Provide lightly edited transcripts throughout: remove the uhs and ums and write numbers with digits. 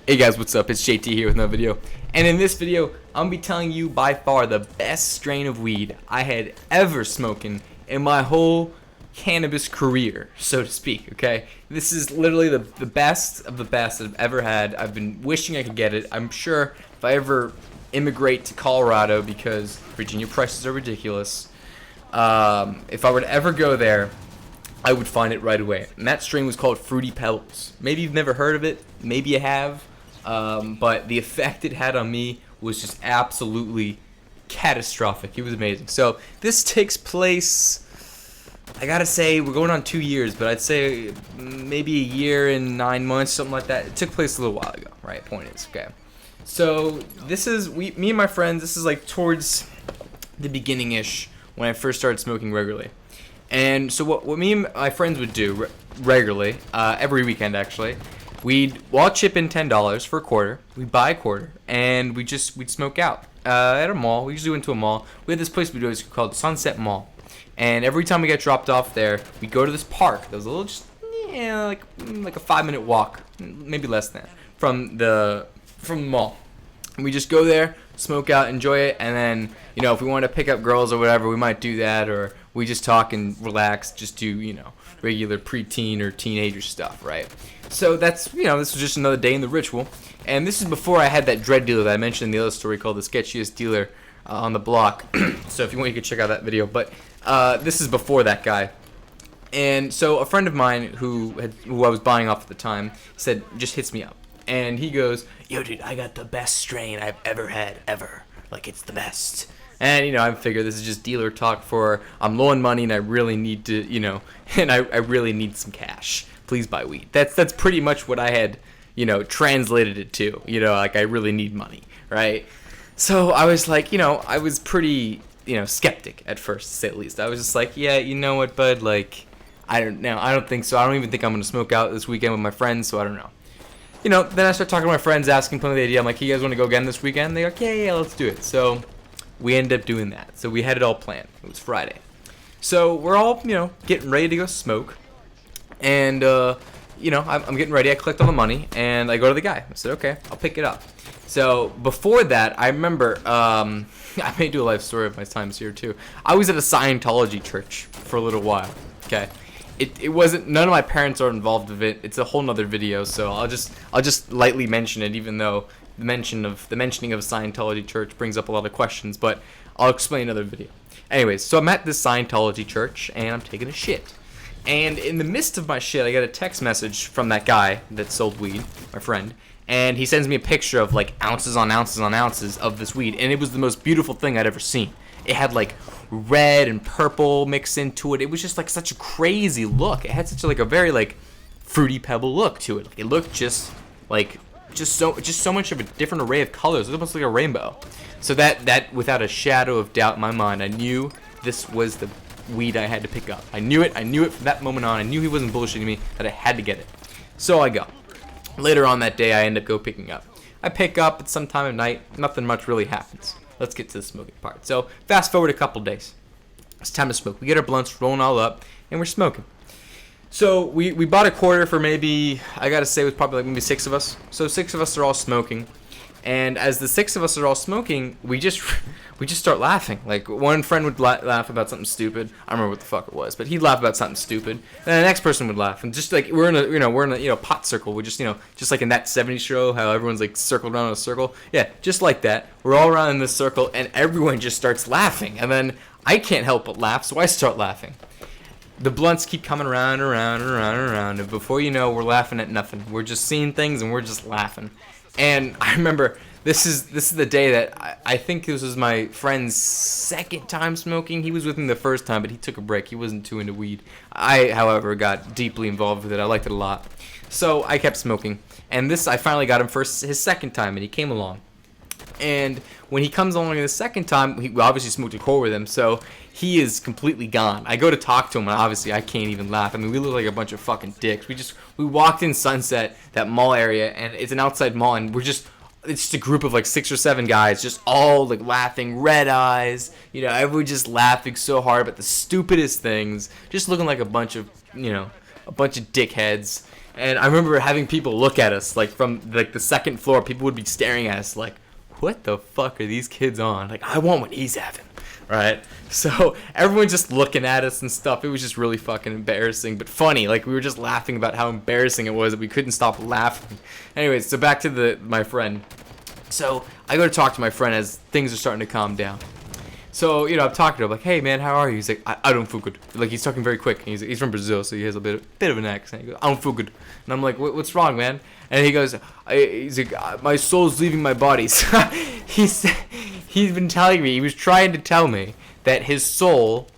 Hey guys, what's up? It's JT here with another video. And in this video, I'm gonna be telling you by far the best strain of weed I had ever smoking in my whole cannabis career, so to speak, okay? This is literally the best of the best that I've ever had. I've been wishing I could get it. I'm sure if I ever immigrate to Colorado, because Virginia prices are ridiculous, if I were to ever go there, I would find it right away. And that strain was called Fruity Pebbles. Maybe you've never heard of it. Maybe you have. But the effect it had on me was just absolutely catastrophic. It was amazing. So this takes place, I gotta say, we're going on 2 years, but I'd say maybe a year and 9 months, something like that. It took place a little while ago, right? Point is, okay. So this is, me and my friends, this is like towards the beginning-ish when I first started smoking regularly. And so what me and my friends would do regularly, every weekend actually, we'd all chip in $10 for a quarter. We'd buy a quarter, and we'd smoke out at a mall. We usually went to a mall. We had this place we do, it's called Sunset Mall. And every time we got dropped off there, we'd go to this park. That was a little, just like a 5-minute walk, maybe less than, from the mall. And we just go there, smoke out, enjoy it, and then, you know, if we want to pick up girls or whatever, we might do that, or we just talk and relax, just do, you know, regular preteen or teenager stuff, right? So that's, you know, this was just another day in the ritual. And this is before I had that dread dealer that I mentioned in the other story called The Sketchiest Dealer on the Block. So if you want, you can check out that video. But this is before that guy. And so a friend of mine who I was buying off at the time said, just hits me up. And he goes, yo, dude, I got the best strain I've ever had, ever. Like, it's the best. And, you know, I figure this is just dealer talk for I'm low on money and I really need to, you know, and I really need some cash. Please buy weed. That's pretty much what I had, you know, translated it to. You know, like, I really need money, right? So I was like, you know, I was pretty, you know, skeptic at first, to say the least. I was just like, yeah, you know what, bud, like, I don't know. I don't think so. I don't even think I'm going to smoke out this weekend with my friends, so I don't know. You know, then I start talking to my friends, asking them the idea. I'm like, hey, you guys want to go again this weekend? They're like, yeah, let's do it. So we ended up doing that. So we had it all planned. It was Friday. So we're all, you know, getting ready to go smoke. And, you know, I'm getting ready. I collect all the money, and I go to the guy. I said, okay, I'll pick it up. So before that, I remember, I may do a life story of my times here, too. I was at a Scientology church for a little while, okay? It wasn't, none of my parents are involved with it. It's a whole nother video, so I'll just lightly mention it, even though the mentioning of a Scientology church brings up a lot of questions, but I'll explain another video. Anyways, so I'm at this Scientology church, and I'm taking a shit. And in the midst of my shit, I got a text message from that guy that sold weed, my friend, and he sends me a picture of, like, ounces on ounces on ounces of this weed, and it was the most beautiful thing I'd ever seen. It had, like, red and purple mixed into it. It was just, like, such a crazy look. It had such, like, a very, like, Fruity Pebble look to it. Like, it looked just, like, just so much of a different array of colors. It was almost like a rainbow. So that without a shadow of doubt in my mind, I knew this was the weed I had to pick up. I knew it from that moment on. I knew he wasn't bullshitting me, that I had to get it. So I go. Later on that day, I end up picking up. I pick up at some time of night. Nothing much really happens. Let's get to the smoking part. So fast forward a couple days. It's time to smoke. We get our blunts rolling all up, and we're smoking. So we bought a quarter for maybe, I gotta say, it was probably like maybe 6 of us. So 6 of us are all smoking. And as the 6 of us are all smoking, we just start laughing. Like, one friend would laugh about something stupid. I don't remember what the fuck it was, but he'd laugh about something stupid. Then the next person would laugh, and just like we're in a pot circle. We just, you know, just like in that '70s show, how everyone's like circled around in a circle. Yeah, just like that. We're all around in this circle, and everyone just starts laughing. And then I can't help but laugh, so I start laughing. The blunts keep coming around, and before you know, we're laughing at nothing. We're just seeing things, and we're just laughing. And I remember this is the day that I think this was my friend's second time smoking. He was with me the first time, but he took a break. He wasn't too into weed. I, however, got deeply involved with it. I liked it a lot. So I kept smoking. And I finally got him for his second time, and he came along. And when he comes along the second time, we obviously smoked a core with him, so he is completely gone. I go to talk to him, and obviously I can't even laugh. I mean, we look like a bunch of fucking dicks. We walked in Sunset, that mall area, and it's an outside mall, and it's just a group of like 6 or 7 guys, just all like laughing, red eyes, you know, everyone just laughing so hard about the stupidest things, just looking like a bunch of dickheads. And I remember having people look at us, like, from, like, the second floor. People would be staring at us, like, what the fuck are these kids on? Like, I want what he's having, right? So everyone's just looking at us and stuff. It was just really fucking embarrassing, but funny. Like, we were just laughing about how embarrassing it was that we couldn't stop laughing. Anyways, so back to my friend. So I go to talk to my friend as things are starting to calm down. So, you know, I'm talking to him, like, hey, man, how are you? He's like, I don't feel good. Like, he's talking very quick. He's from Brazil, so he has a bit of an accent. He goes, I don't feel good. And I'm like, what's wrong, man? And he goes, he's like, my soul's leaving my body. So he's been telling me, he was trying to tell me that his soul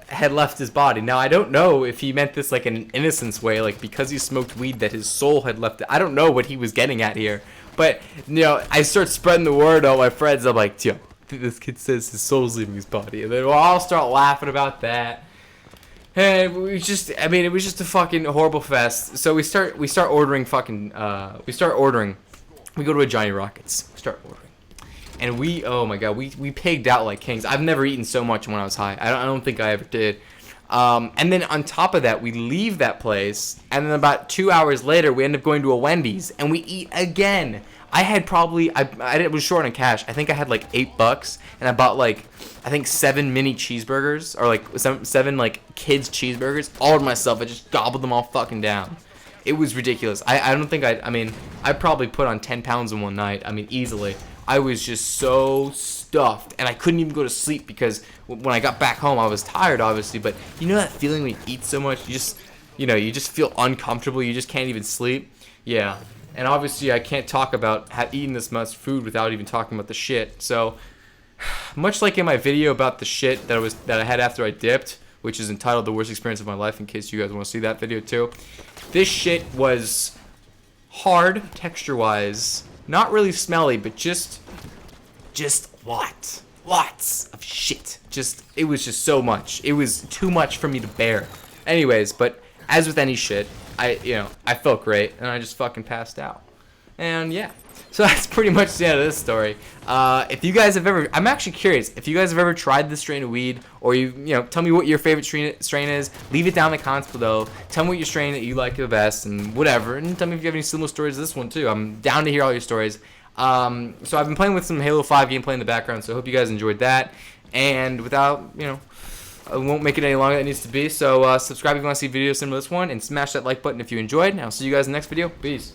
had left his body. Now, I don't know if he meant this, like, in an innocence way, like, because he smoked weed that his soul had left it. I don't know what he was getting at here. But, you know, I start spreading the word on my friends. I'm like, yo, this kid says his soul's leaving his body, and then we'll all start laughing about that. And it was just a fucking horrible fest. So we start ordering fucking, we go to a Johnny Rockets, start ordering, and oh my god, we pigged out like kings. I've never eaten so much when I was high. I don't think I ever did. And then on top of that, we leave that place, and then about 2 hours later, we end up going to a Wendy's, and we eat again. I had probably, I was short on cash. I think I had like $8, and I bought like, I think 7 mini cheeseburgers, or like seven like kids cheeseburgers, all to myself. I just gobbled them all fucking down. It was ridiculous. I don't think I mean, I probably put on 10 pounds in one night. I mean, easily. I was just so stuffed, and I couldn't even go to sleep because when I got back home, I was tired, obviously, but you know that feeling when you eat so much, you just feel uncomfortable, you just can't even sleep? Yeah. And obviously, I can't talk about eating this much food without even talking about the shit. So, much like in my video about the shit that I had after I dipped, which is entitled "The Worst Experience of My Life," in case you guys want to see that video too. This shit was hard texture-wise, not really smelly, but just lots of shit. It was just so much. It was too much for me to bear. Anyways, but as with any shit, I felt great, and I just fucking passed out. And yeah, so that's pretty much the end of this story. If you guys have ever, I'm actually curious, if you guys have ever tried this strain of weed, or you know, tell me what your favorite strain is. Leave it down in the comments below. Tell me what your strain that you like the best, and whatever. And tell me if you have any similar stories to this one too. I'm down to hear all your stories. So I've been playing with some Halo 5 gameplay in the background, so I hope you guys enjoyed that. And without, I won't make it any longer than it needs to be. So subscribe if you want to see videos similar to this one, and smash that like button if you enjoyed. And I'll see you guys in the next video. Peace.